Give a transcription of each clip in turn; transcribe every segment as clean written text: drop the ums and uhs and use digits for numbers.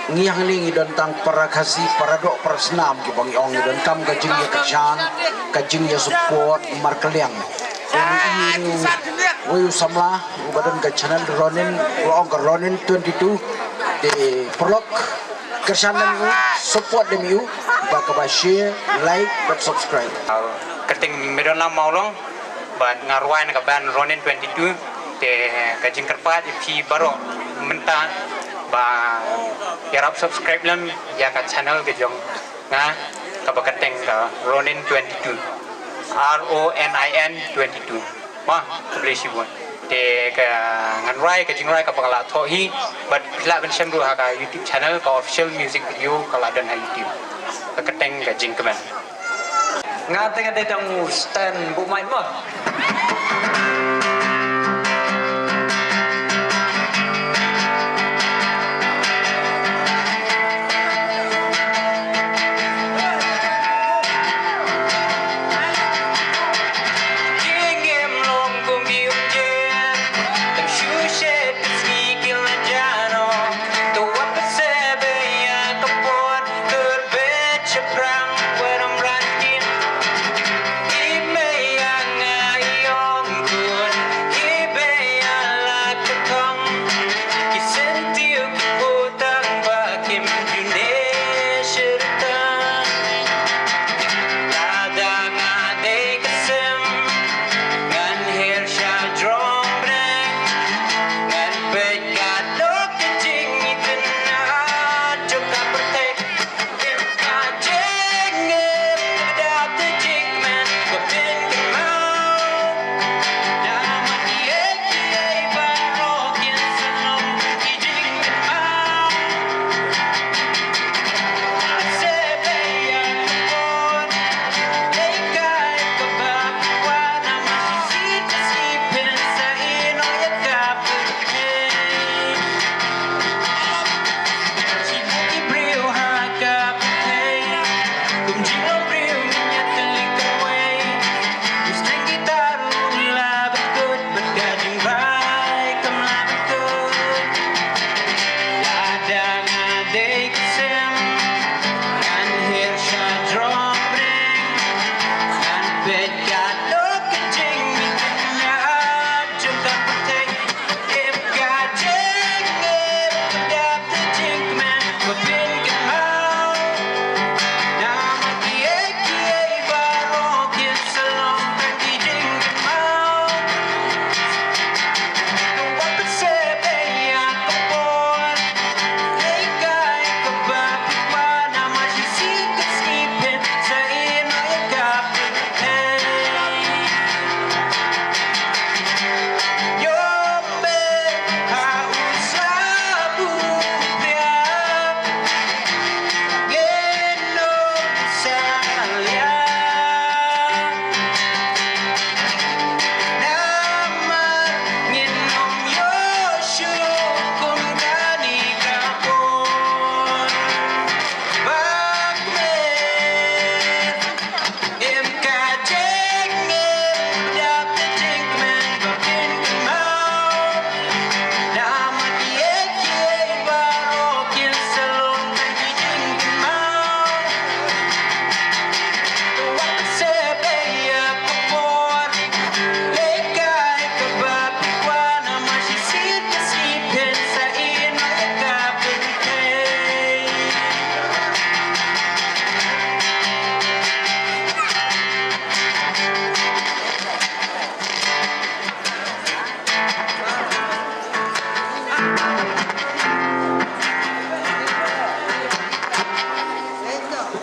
ngiyang ling idon tang para kasi para do para senam ki bang ong idon kam kajing ya kashan kajing ya support markaliang ini wayu samla ubadan ka channel Ronin ong ka Ronin 22 de prolog kershanan support dem you baka share like dan subscribe keting medona maulong ban ngarwai na ban Ronin 22 te kajing kerpat ip baro menta ba yarap subscribe lam ya ka channel ke jong nga ka bakateng ka Ronin 22 RONIN 22 ma bless you one te ka nganrai ka jingrai ka pangala tho hi but phila ben sem ru ha ka YouTube channel ka official music video ka la dan ha YouTube ka kateng ka jing kaman nga teng ade tang stand bu main mo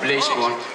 Please, one.